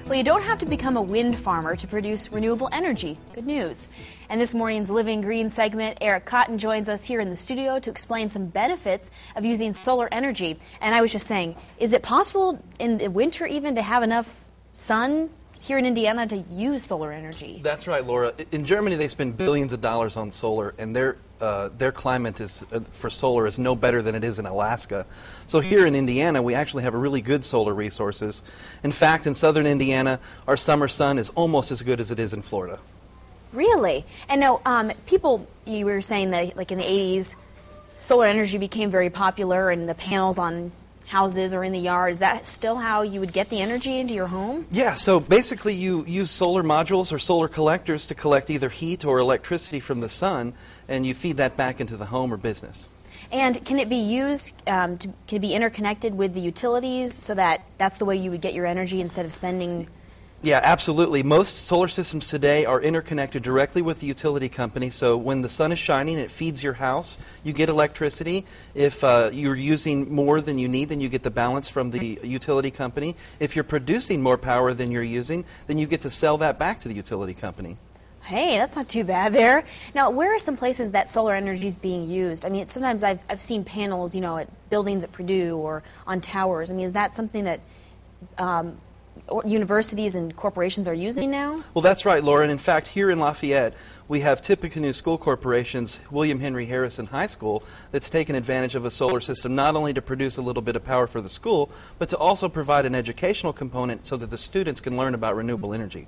Well, you don't have to become a wind farmer to produce renewable energy. Good news. And this morning's Living Green segment, Eric Cotton joins us here in the studio to explain some benefits of using solar energy. And I was just saying, is it possible in the winter even to have enough sun here in Indiana to use solar energy? That's right, Laura. In Germany, they spend billions of dollars on solar, and their climate is for solar is no better than it is in Alaska. So here in Indiana, we actually have really good solar resources. In fact, in southern Indiana, our summer sun is almost as good as it is in Florida. Really? And now, people, you were saying that like in the 80s, solar energy became very popular, and the panels on houses or in the yard. Is that still how you would get the energy into your home? Yeah, so basically you use solar modules or solar collectors to collect either heat or electricity from the sun, and you feed that back into the home or business. And can it be used, can it be interconnected with the utilities so that that's the way you would get your energy instead of spending? Yeah, absolutely. Most solar systems today are interconnected directly with the utility company, so when the sun is shining, it feeds your house, you get electricity. If you're using more than you need, then you get the balance from the utility company. If you're producing more power than you're using, then you get to sell that back to the utility company. Hey, that's not too bad there. Now, where are some places that solar energy is being used? I mean, sometimes I've seen panels, you know, at buildings at Purdue or on towers. I mean, is that something that universities and corporations are using now? Well, that's right, Laura. And in fact, here in Lafayette, we have Tippecanoe School Corporation's William Henry Harrison High School that's taken advantage of a solar system not only to produce a little bit of power for the school, but to also provide an educational component so that the students can learn about renewable energy.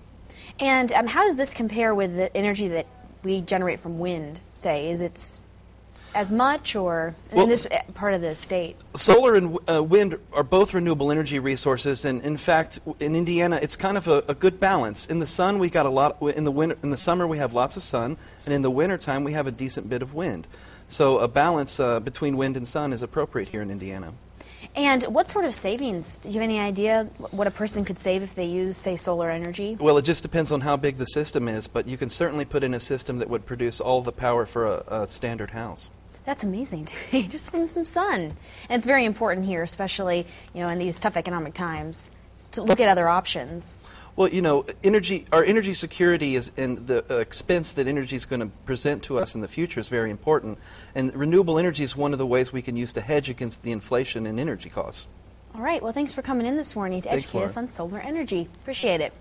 And how does this compare with the energy that we generate from wind, say? Is it as much or in this part of the state? Solar and wind are both renewable energy resources, and in fact, in Indiana, it's kind of a good balance. In the sun, we got a lot. In the summer, we have lots of sun, and in the wintertime, we have a decent bit of wind. So a balance between wind and sun is appropriate here in Indiana. And what sort of savings? Do you have any idea what a person could save if they use, say, solar energy? Well, it just depends on how big the system is, but you can certainly put in a system that would produce all the power for a standard house. That's amazing, just from some sun. And it's very important here, especially, you know, in these tough economic times, to look at other options. Well, you know, our energy security is, and the expense that energy is going to present to us in the future is very important. And renewable energy is one of the ways we can use to hedge against the inflation in energy costs. All right. Well, thanks for coming in this morning to educate us on solar energy. Appreciate it.